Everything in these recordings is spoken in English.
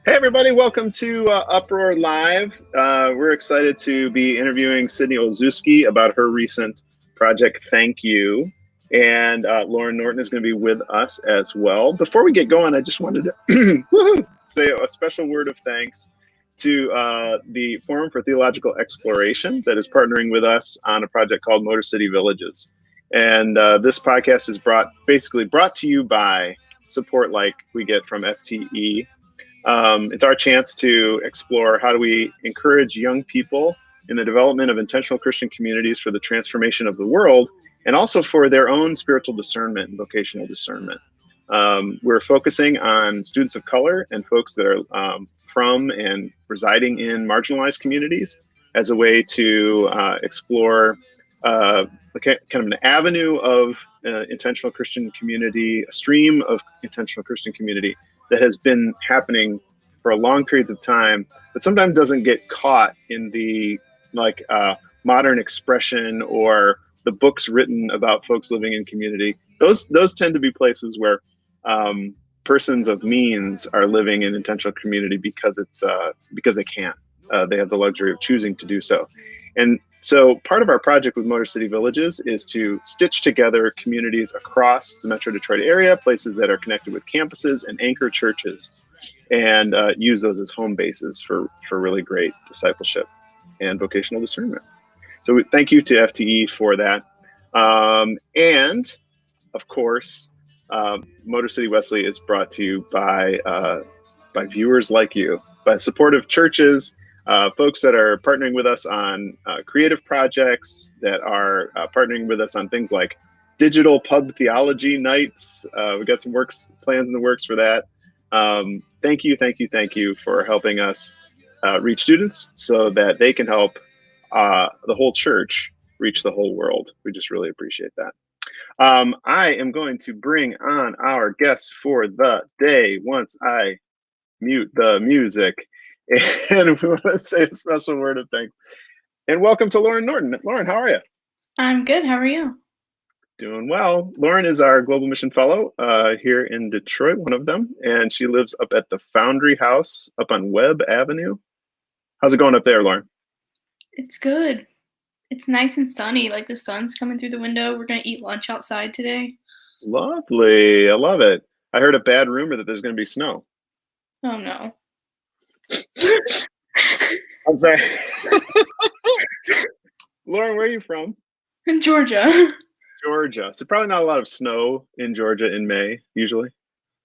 Hey everybody, welcome to Uproar Live. We're excited to be interviewing Sydney Olszewski about her recent project, Thank You. And Lauren Norton is going to be with us as well. Before we get going, I just wanted to say a special word of thanks to the Forum for Theological Exploration that is partnering with us on a project called Motor City Villages. And this podcast is basically brought to you by support like we get from FTE. It's our chance to explore how do we encourage young people in the development of intentional Christian communities for the transformation of the world, and also for their own spiritual discernment and vocational discernment. We're focusing on students of color and folks that are from and residing in marginalized communities as a way to explore kind of an avenue of intentional Christian community, a stream of intentional Christian community that has been happening for long periods of time, but sometimes doesn't get caught in the modern expression or the books written about folks living in community. Those tend to be places where persons of means are living in intentional community because they can. They have the luxury of choosing to do so. And so part of our project with Motor City Villages is to stitch together communities across the Metro Detroit area, places that are connected with campuses and anchor churches, and use those as home bases for really great discipleship and vocational discernment. So thank you to FTE for that. And of course, Motor City Wesley is brought to you by viewers like you, by supportive churches, folks that are partnering with us on creative projects, that are partnering with us on things like digital pub theology nights. We got some plans in the works for that. Thank you for helping us reach students so that they can help the whole church reach the whole world. We just really appreciate that. I am going to bring on our guests for the day once I mute the music. And we want to say a special word of thanks. And welcome to Lauren Norton. Lauren, how are you? I'm good. How are you? Doing well. Lauren is our Global Mission Fellow here in Detroit, one of them. And she lives up at the Foundry House up on Webb Avenue. How's it going up there, Lauren? It's good. It's nice and sunny. Like the sun's coming through the window. We're going to eat lunch outside today. Lovely. I love it. I heard a bad rumor that there's going to be snow. Oh, no. I'm sorry. Lauren, where are you from? Georgia. Georgia. So probably not a lot of snow in Georgia in May, usually.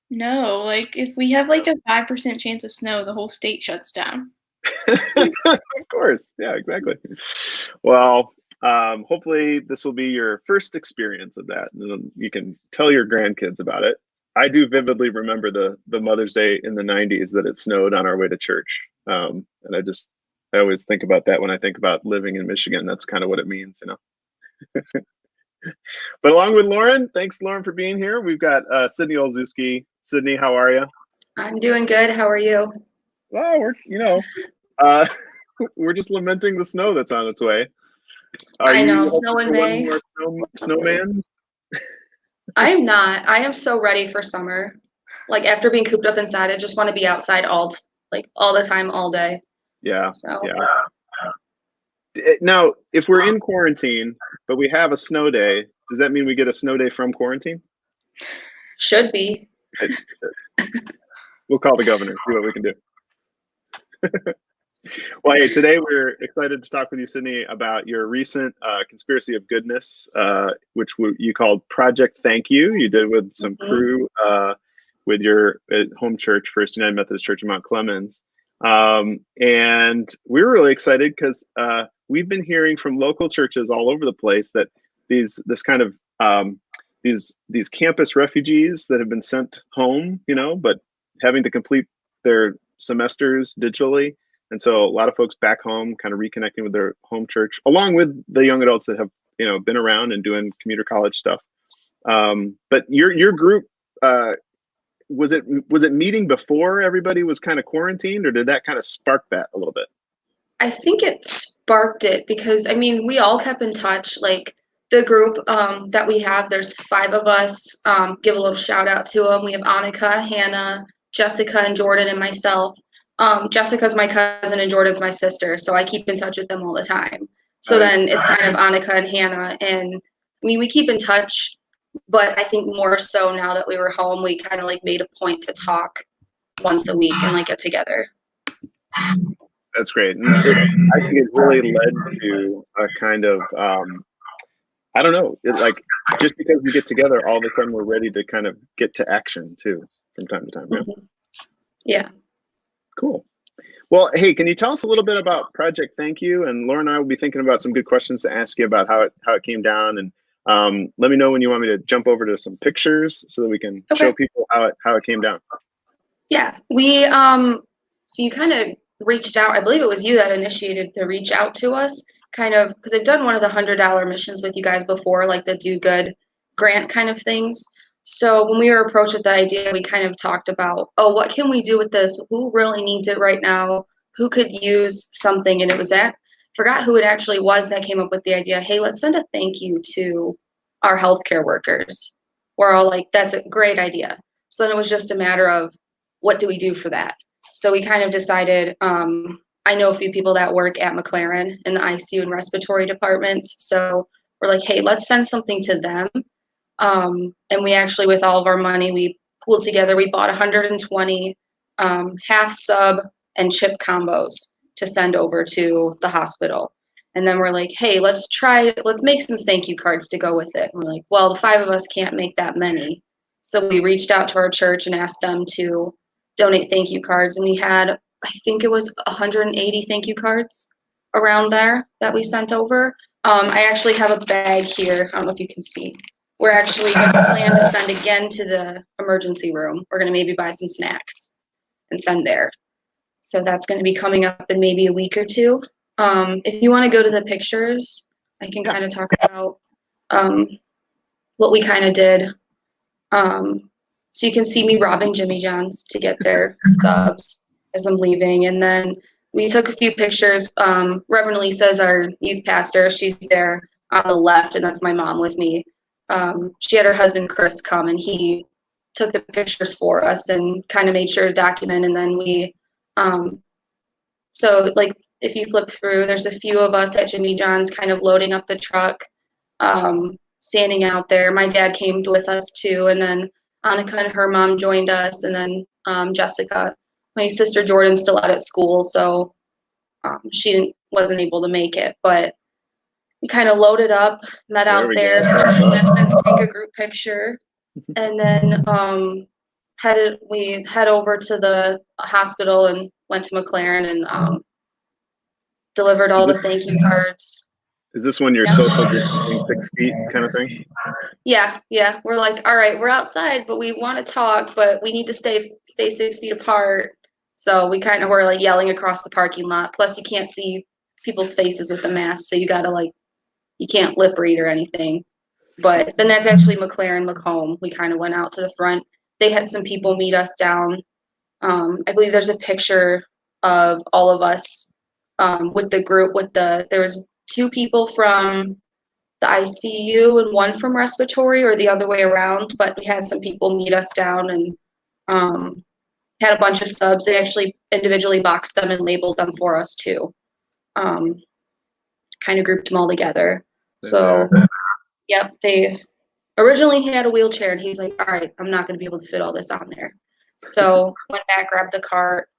No, like if we have like a 5% chance of snow, the whole state shuts down. Of course. Yeah, exactly. Well, hopefully this will be your first experience of that, and you can tell your grandkids about it. I do vividly remember the Mother's Day in the 90s that it snowed on our way to church. And I always think about that when I think about living in Michigan. That's kind of what it means, you know. But along with Lauren, thanks Lauren for being here. We've got Sydney Olszewski. Sydney, how are you? I'm doing good. How are you? Well, we're just lamenting the snow that's on its way. I know, snow in May. Snowman? I'm not. I am so ready for summer. Like after being cooped up inside, I just want to be outside all the time, all day. Yeah. So. Yeah. Now, if we're in quarantine, but we have a snow day, does that mean we get a snow day from quarantine? Should be. We'll call the governor, see what we can do. Well, hey, today we're excited to talk with you, Sydney, about your recent Conspiracy of Goodness, which you called Project Thank You. You did with some crew with your home church, First United Methodist Church in Mount Clemens. And we were really excited because we've been hearing from local churches all over the place that these campus refugees that have been sent home, but having to complete their semesters digitally. And so a lot of folks back home kind of reconnecting with their home church, along with the young adults that have, been around and doing commuter college stuff. But your group, was it meeting before everybody was kind of quarantined, or did that kind of spark that a little bit? I think it sparked it because, we all kept in touch. Like the group that we have, there's 5 of us. Give a little shout out to them. We have Annika, Hannah, Jessica, and Jordan, and myself. Jessica's my cousin and Jordan's my sister, so I keep in touch with them all the time. So Nice. then it's kind of Annika and Hannah, and I mean we keep in touch, but I think more so now that we were home, we kind of like made a point to talk once a week and like get together. That's great. And I think it really led to a kind of, I don't know, like just because we get together, all of a sudden we're ready to kind of get to action too from time to time. Yeah. Mm-hmm. Yeah. Cool. Well, hey, can you tell us a little bit about Project Thank You? And Laura and I will be thinking about some good questions to ask you about how it came down. And let me know when you want me to jump over to some pictures so that we can show people how it came down. Yeah, we so you kind of reached out. I believe it was you that initiated the reach out to us, kind of because I've done one of the $100 missions with you guys before, like the Do Good grant kind of things. So when we were approached with the idea, we kind of talked about, oh, what can we do with this? Who really needs it right now? Who could use something? And it was forgot who it actually was that came up with the idea. Hey, let's send a thank you to our healthcare workers. We're all like, that's a great idea. So then it was just a matter of what do we do for that? So we kind of decided, I know a few people that work at McLaren in the ICU and respiratory departments. So we're like, hey, let's send something to them. And we actually, with all of our money, we pooled together, we bought 120 half sub and chip combos to send over to the hospital. And then we're like, hey, let's make some thank you cards to go with it. And we're like, well, the 5 of us can't make that many. So we reached out to our church and asked them to donate thank you cards. And we had, I think it was 180 thank you cards around there that we sent over. I actually have a bag here. I don't know if you can see. We're actually going to plan to send again to the emergency room. We're going to maybe buy some snacks and send there. So that's going to be coming up in maybe a week or two. If you want to go to the pictures, I can kind of talk about what we kind of did. So you can see me robbing Jimmy John's to get their subs as I'm leaving. And then we took a few pictures. Reverend Lisa is our youth pastor. She's there on the left, and that's my mom with me. She had her husband, Chris, come, and he took the pictures for us and kind of made sure to document. And then we, so like if you flip through, there's a few of us at Jimmy John's kind of loading up the truck, standing out there. My dad came with us too, and then Annika and her mom joined us, and then Jessica. My sister Jordan's still out at school, so she wasn't able to make it, but we kind of loaded up, met out there, social distance, take a group picture, and then we head over to the hospital and went to McLaren and delivered all the thank you cards. Is this when you're social distancing 6 feet kind of thing? Yeah. We're like, all right, we're outside, but we want to talk, but we need to stay 6 feet apart. So we kind of were like yelling across the parking lot. Plus, you can't see people's faces with the mask, so you gotta you can't lip read or anything. But then that's actually McLaren Macomb. We kind of went out to the front. They had some people meet us down. I believe there's a picture of all of us with the group. There was 2 people from the ICU and 1 from respiratory, or the other way around. But we had some people meet us down and had a bunch of subs. They actually individually boxed them and labeled them for us too. Kind of grouped them all together. So, yep, they originally he had a wheelchair, and he's like, all right, I'm not going to be able to fit all this on there. So went back, grabbed the cart,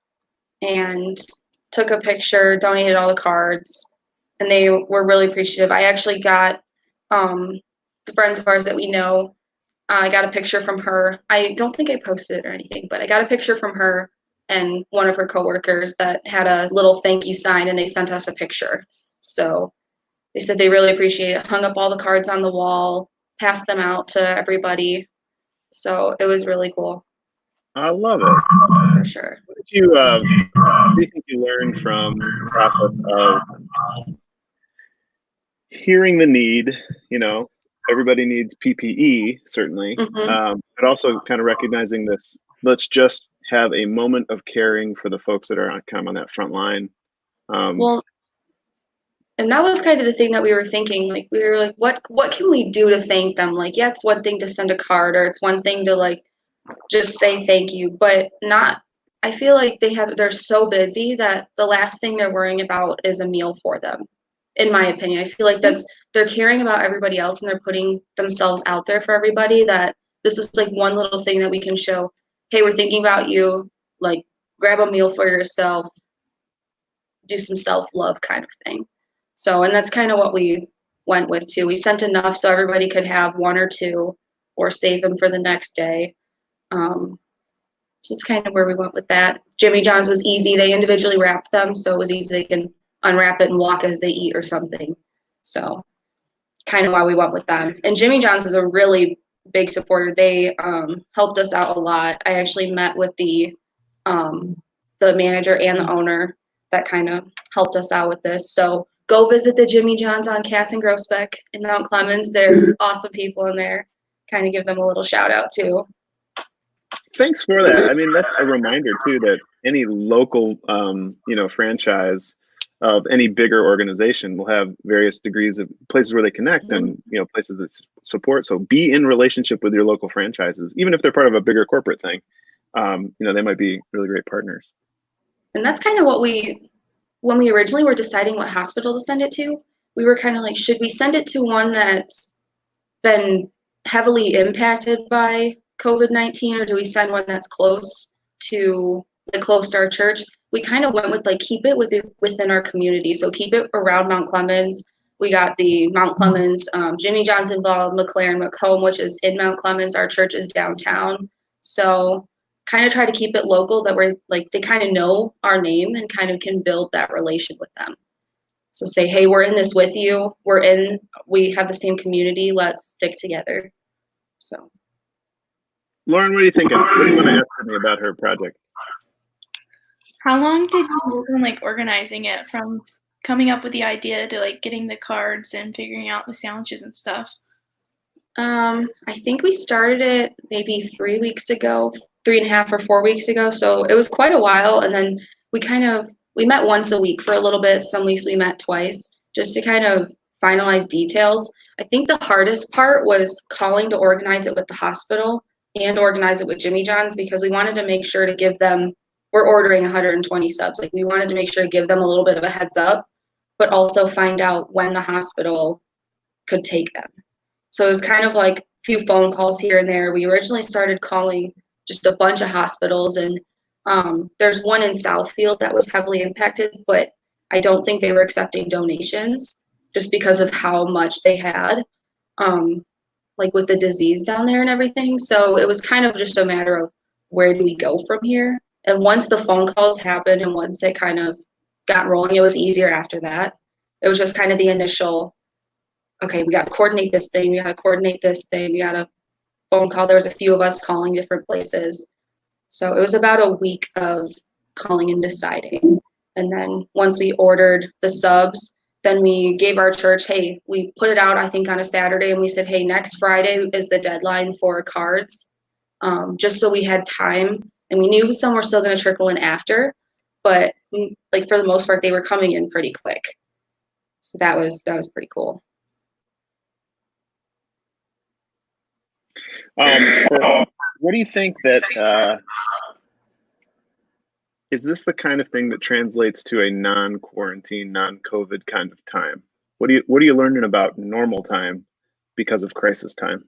and took a picture, donated all the cards, and they were really appreciative. I actually got the friends of ours that we know, I got a picture from her. I don't think I posted it or anything, but I got a picture from her and one of her coworkers that had a little thank you sign, and they sent us a picture. So they said they really appreciate it, hung up all the cards on the wall, passed them out to everybody. So it was really cool. I love it. For sure. What do you think you learned from the process of hearing the need? Everybody needs PPE, certainly, but also kind of recognizing this. Let's just have a moment of caring for the folks that are kind of on that front line. Well, and that was kind of the thing that we were thinking. Like, we were like, what can we do to thank them? Like, yeah, it's one thing to send a card, or it's one thing to just say thank you, but not I feel like they're so busy that the last thing they're worrying about is a meal for them. In my opinion, I feel like they're caring about everybody else and they're putting themselves out there for everybody, that this is like one little thing that we can show, hey, we're thinking about you, like grab a meal for yourself, do some self-love kind of thing. So, and that's kind of what we went with too. We sent enough so everybody could have one or two or save them for the next day. So it's kind of where we went with that. Jimmy John's was easy. They individually wrapped them, so it was easy. They can unwrap it and walk as they eat or something. So kind of why we went with them. And Jimmy John's is a really big supporter. They helped us out a lot. I actually met with the manager and the owner that kind of helped us out with this. So go visit the Jimmy John's on Cass and Grosbeck in Mount Clemens. They're awesome people in there. Kind of give them a little shout out too. Thanks for that. I mean, that's a reminder too that any local, franchise of any bigger organization will have various degrees of places where they connect and places that support. So be in relationship with your local franchises, even if they're part of a bigger corporate thing. They might be really great partners. And that's kind of what when we originally were deciding what hospital to send it to, we were kind of like, should we send it to one that's been heavily impacted by COVID-19, or do we send one that's close to our church? We kind of went with keep it within our community. So keep it around Mount Clemens. We got the Mount Clemens, Jimmy John's involved, McLaren, Macomb, which is in Mount Clemens. Our church is downtown. So kind of try to keep it local, that we're they kind of know our name and kind of can build that relation with them. So say, hey, we're in this with you. We have the same community. Let's stick together. So. Lauren, what are you thinking? What do you want to ask me about her project? How long did you work on organizing it, from coming up with the idea to getting the cards and figuring out the sandwiches and stuff? I think we started it maybe 3 weeks ago, 3.5 or 4 weeks ago. So it was quite a while. And then we met once a week for a little bit. Some weeks we met twice just to kind of finalize details. I think the hardest part was calling to organize it with the hospital and organize it with Jimmy John's, because we wanted to make sure to give them, we're ordering 120 subs. We wanted to make sure to give them a little bit of a heads up, but also find out when the hospital could take them. So it was kind of a few phone calls here and there. We originally started calling just a bunch of hospitals, and there's one in Southfield that was heavily impacted, but I don't think they were accepting donations just because of how much they had, with the disease down there and everything. So it was kind of just a matter of where do we go from here? And once the phone calls happened and once it kind of got rolling, it was easier after that. It was just kind of the initial, okay, we got to coordinate this thing. We got to coordinate this thing. We got a phone call. There was a few of us calling different places. So it was about a week of calling and deciding. And then once we ordered the subs, then we gave our church, hey, we put it out, I think, on a Saturday. And we said, hey, next Friday is the deadline for cards, just so we had time. And we knew some were still going to trickle in after. But for the most part, they were coming in pretty quick. So that was pretty cool. What do you think that is this the kind of thing that translates to a non-quarantine, non-COVID kind of time? What are you learning about normal time because of crisis time?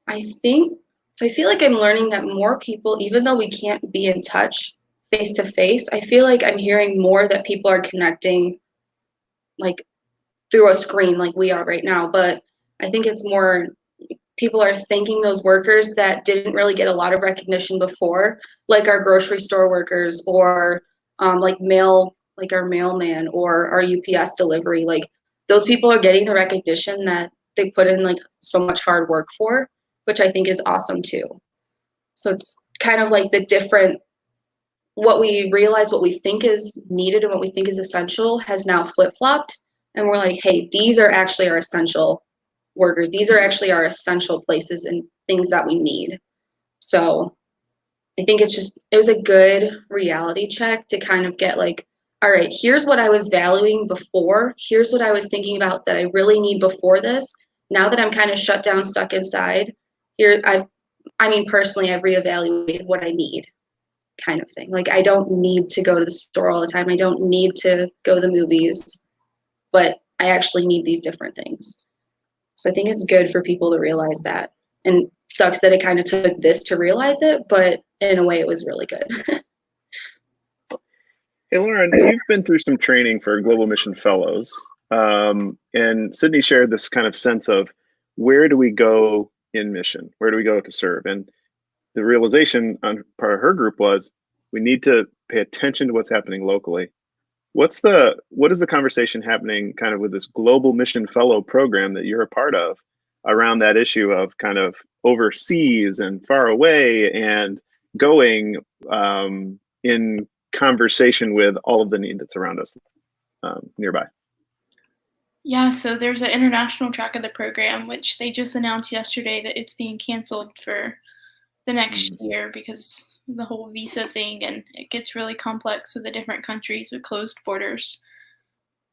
I feel like I'm learning that more people, even though we can't be in touch face to face, I feel like I'm hearing more that people are connecting through a screen like we are right now. But I think it's more people are thanking those workers that didn't really get a lot of recognition before, like our grocery store workers, or our mailman or our UPS delivery. Those people are getting the recognition that they put in so much hard work for, which I think is awesome too. So it's kind of the different, what we realize, what we think is needed and what we think is essential has now flip-flopped. And we're like, hey, these are actually our essential workers. These are actually our essential places and things that we need. So I think it was a good reality check to kind of get all right, here's what I was valuing before. Here's what I was thinking about that I really need before this. Now that I'm kind of shut down, stuck inside, personally, I've reevaluated what I need. kind of thing. Like, I don't need to go to the store all the time. I don't need to go to the movies, but I actually need these different things. So I think it's good for people to realize that. And it sucks that it kind of took this to realize it, but in a way it was really good. Hey, Lauren, you've been through some training for Global Mission Fellows, and Sydney shared this kind of sense of where do we go in mission? Where do we go to serve? And the realization on part of her group was we need to pay attention to what's happening locally. What is the conversation happening kind of with this Global Mission Fellow program that you're a part of around that issue of kind of overseas and far away and going in conversation with all of the need that's around us nearby? Yeah, so there's an international track of the program, which they just announced yesterday that it's being canceled for the next year because of the whole visa thing, and it gets really complex with the different countries with closed borders.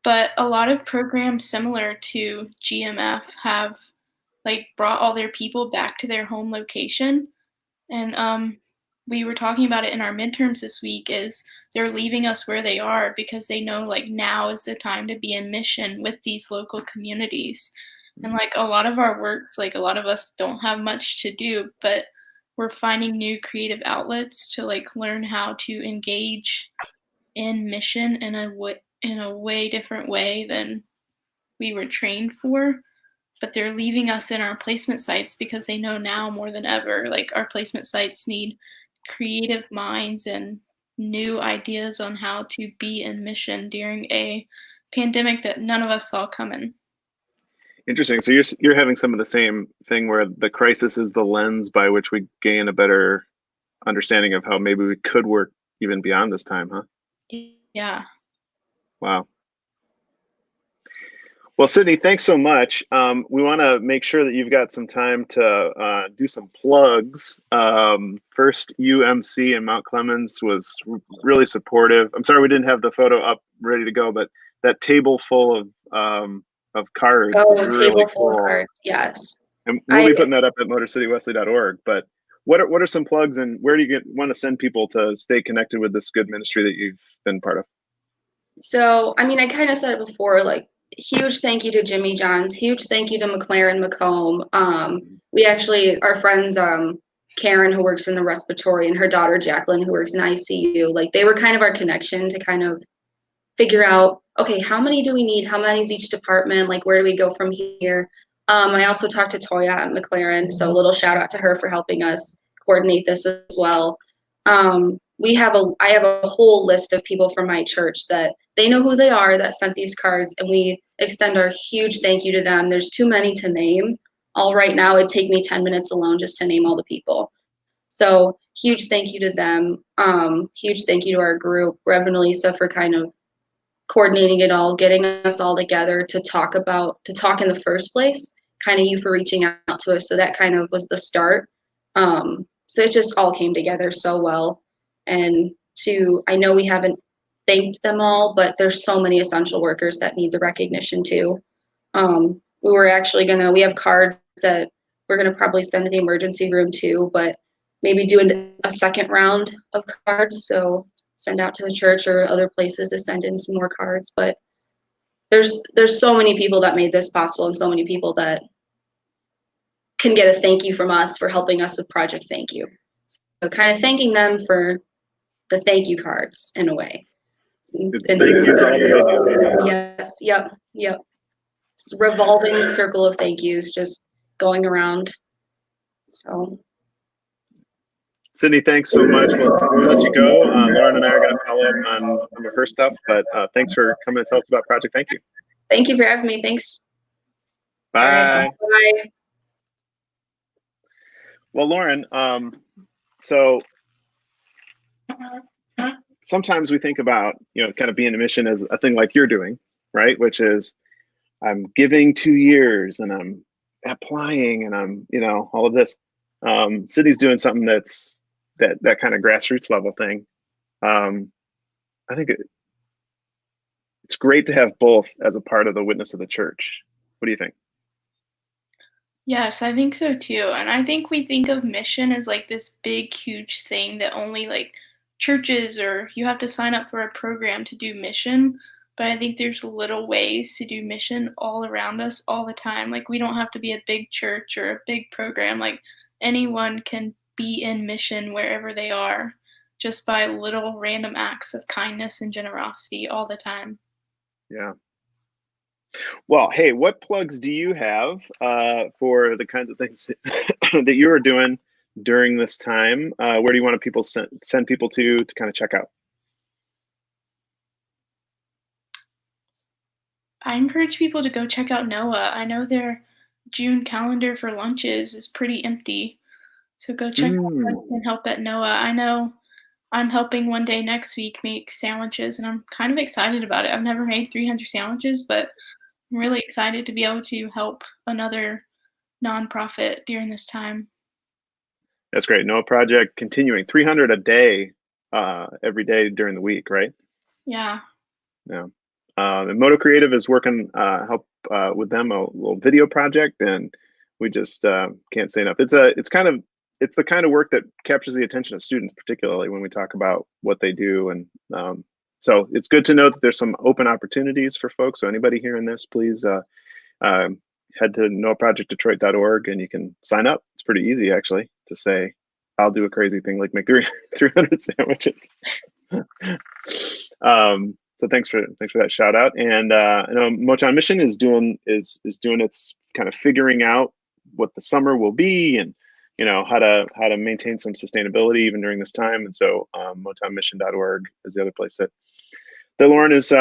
But a lot of programs similar to GMF have like brought all their people back to their home location. And we were talking about it in our midterms this week is they're leaving us where they are because they know like now is the time to be in mission with these local communities. And like a lot of our works, like a lot of us don't have much to do, but we're finding new creative outlets to like learn how to engage in mission in a way different way than we were trained for. But they're leaving us in our placement sites because they know now more than ever, like our placement sites need creative minds and new ideas on how to be in mission during a pandemic that none of us saw coming. Interesting. So you're having some of the same thing where the crisis is the lens by which we gain a better understanding of how maybe we could work even beyond this time, huh? Yeah. Wow. Well, Sydney, thanks so much. We want to make sure that you've got some time to do some plugs. First, UMC in Mount Clemens was really supportive. I'm sorry we didn't have the photo up ready to go, but that table full of cards. Oh, really table full cool. of cards, yes. And we'll be putting that up at MotorCityWesley.org. But what are some plugs, and where do you want to send people to stay connected with this good ministry that you've been part of? So, I mean, I kind of said it before, like, huge thank you to Jimmy Johns, huge thank you to McLaren Macomb. We actually, our friends, Karen, who works in the respiratory, and her daughter, Jacqueline, who works in ICU, like, they were kind of our connection to kind of figure out, okay, how many do we need? How many is each department? Like, where do we go from here? I also talked to Toya at McLaren, so a little shout out to her for helping us coordinate this as well. I have a whole list of people from my church that they know who they are that sent these cards, and we extend our huge thank you to them. There's too many to name. All right now, it'd take me 10 minutes alone just to name all the people. So huge thank you to them. Huge thank you to our group, Rev and Elisa, for kind of coordinating it all, getting us all together to talk in the first place, kind of you for reaching out to us. So that kind of was the start. So it just all came together so well. And I know we haven't thanked them all, but there's so many essential workers that need the recognition too. We have cards that we're going to probably send to the emergency room too, but maybe doing a second round of cards. So send out to the church or other places to send in some more cards. But there's so many people that made this possible, and so many people that can get a thank you from us for helping us with Project Thank You. So kind of thanking them for the thank you cards in a way. Yes, yep. It's a revolving circle of thank yous just going around. So Sydney, thanks so much. We'll let you go. Lauren and I are going to follow up on some of her stuff, but thanks for coming to tell us about Project Thank You. Thank you for having me. Thanks. Bye. Right. Bye. Well, Lauren, so sometimes we think about, kind of being a mission as a thing like you're doing, right? Which is I'm giving 2 years and I'm applying and I'm, all of this. Sydney's doing something that's that kind of grassroots level thing. I think it's great to have both as a part of the witness of the church. What do you think? Yes, I think so too. And I think we think of mission as like this big, huge thing that only like churches or you have to sign up for a program to do mission. But I think there's little ways to do mission all around us all the time. Like we don't have to be a big church or a big program. Like anyone can be in mission wherever they are just by little random acts of kindness and generosity all the time. Yeah. Well, hey, what plugs do you have for the kinds of things that you are doing during this time? Where do you want people send people to kind of check out? I encourage people to go check out NOAA. I know their June calendar for lunches is pretty empty. So go check out how you can help at NOAA. I know I'm helping one day next week make sandwiches, and I'm kind of excited about it. I've never made 300 sandwiches, but I'm really excited to be able to help another nonprofit during this time. That's great. NOAA project continuing 300 a day, every day during the week, right? Yeah. Yeah. And Moto Creative is working help with them a little video project, and we just can't say enough. It's the kind of work that captures the attention of students, particularly when we talk about what they do. And so it's good to know that there's some open opportunities for folks. So anybody hearing this, please head to noaprojectdetroit.org and you can sign up. It's pretty easy, actually, to say, I'll do a crazy thing like make 300 sandwiches. So thanks for that shout out. And I know Motown Mission is doing its kind of figuring out what the summer will be, and how to maintain some sustainability even during this time. And so motownmission.org is the other place that Lauren is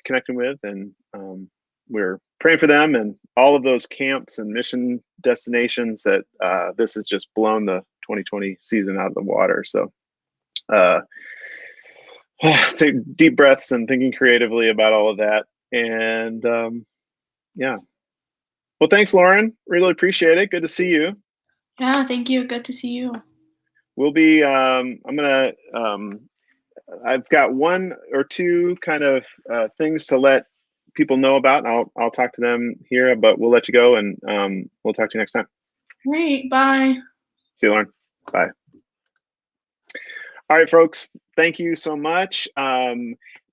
connecting with, and we're praying for them and all of those camps and mission destinations that this has just blown the 2020 season out of the water. So take deep breaths and thinking creatively about all of that. And yeah. Well, thanks, Lauren. Really appreciate it. Good to see you. Yeah, thank you. Good to see you. We'll be, I've got one or two kind of things to let people know about, and I'll talk to them here, but we'll let you go, and we'll talk to you next time. Great. Bye. See you, Lauren. Bye. All right, folks, thank you so much.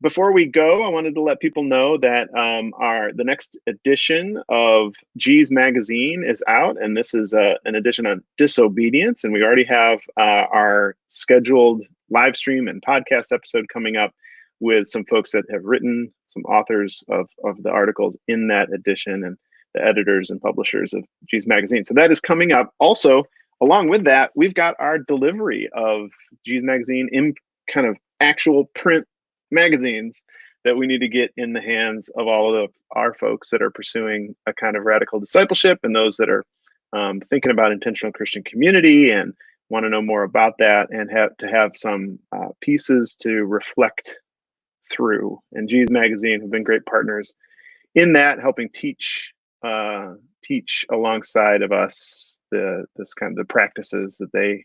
Before we go, I wanted to let people know that the next edition of G's Magazine is out, and this is an edition on disobedience, and we already have our scheduled live stream and podcast episode coming up with some folks that have written, some authors of the articles in that edition, and the editors and publishers of G's Magazine. So that is coming up. Also, along with that, we've got our delivery of G's Magazine in kind of actual print magazines that we need to get in the hands of all of our folks that are pursuing a kind of radical discipleship, and those that are thinking about intentional Christian community and want to know more about that, and have some pieces to reflect through. And G's Magazine have been great partners in that, helping teach alongside of us this kind of the practices that they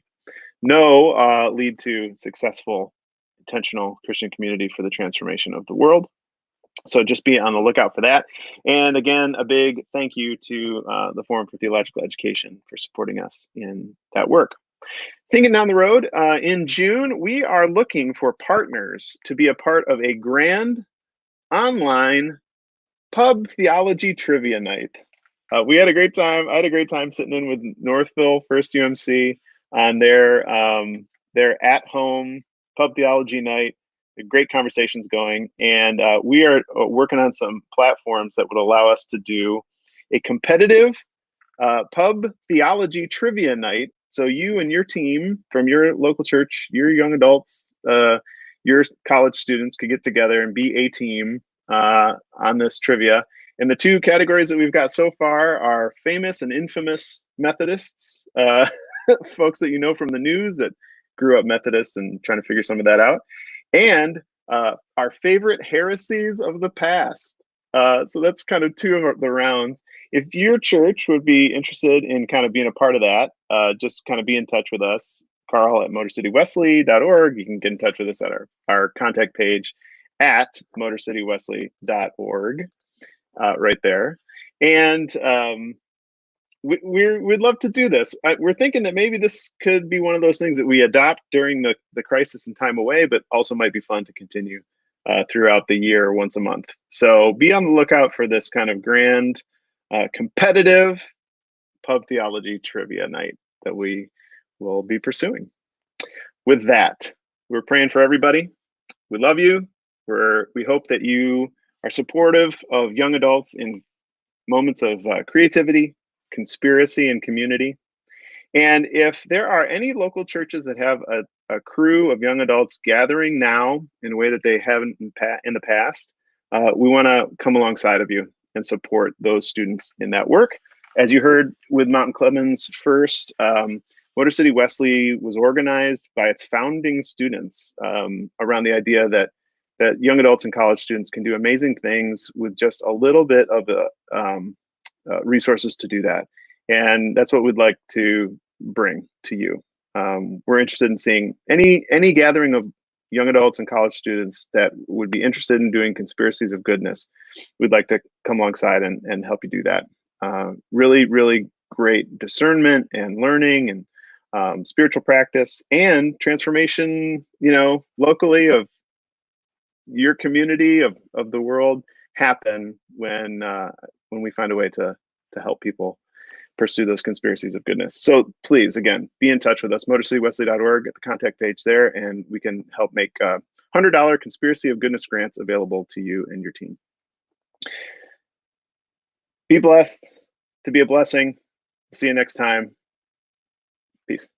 know lead to successful intentional Christian community for the transformation of the world. So just be on the lookout for that. And again, a big thank you to the Forum for Theological Education for supporting us in that work. Thinking down the road, in June, we are looking for partners to be a part of a grand online pub theology trivia night. We had a great time. I had a great time sitting in with Northville First UMC on their at-home pub theology night. Great conversations going, and we are working on some platforms that would allow us to do a competitive pub theology trivia night. So you and your team from your local church, your young adults, your college students could get together and be a team on this trivia. And the two categories that we've got so far are famous and infamous Methodists, folks that you know from the news that grew up Methodist and trying to figure some of that out, and our favorite heresies of the past. So that's kind of two of the rounds. If your church would be interested in kind of being a part of that, just kind of be in touch with us, Carl at motorcitywesley.org. You can get in touch with us at our contact page at motorcitywesley.org, right there. And we'd love to do this. We're thinking that maybe this could be one of those things that we adopt during the crisis and time away, but also might be fun to continue throughout the year once a month. So be on the lookout for this kind of grand, competitive pub theology trivia night that we will be pursuing. With that, we're praying for everybody. We love you. We hope that you are supportive of young adults in moments of creativity, conspiracy, and community. And if there are any local churches that have a crew of young adults gathering now in a way that they haven't in the past, we want to come alongside of you and support those students in that work. As you heard with Mountain Clemens first, Motor City Wesley was organized by its founding students around the idea that young adults and college students can do amazing things with just a little bit of the resources to do that. And that's what we'd like to bring to you. We're interested in seeing any gathering of young adults and college students that would be interested in doing conspiracies of goodness. We'd like to come alongside and help you do that. Really, really great discernment and learning and spiritual practice and transformation, locally of your community, of the world happen when we find a way to help people pursue those conspiracies of goodness. So please, again, be in touch with us, motorcitywesley.org, at the contact page there, and we can help make $100 conspiracy of goodness grants available to you and your team. Be blessed, to be a blessing. See you next time. Peace.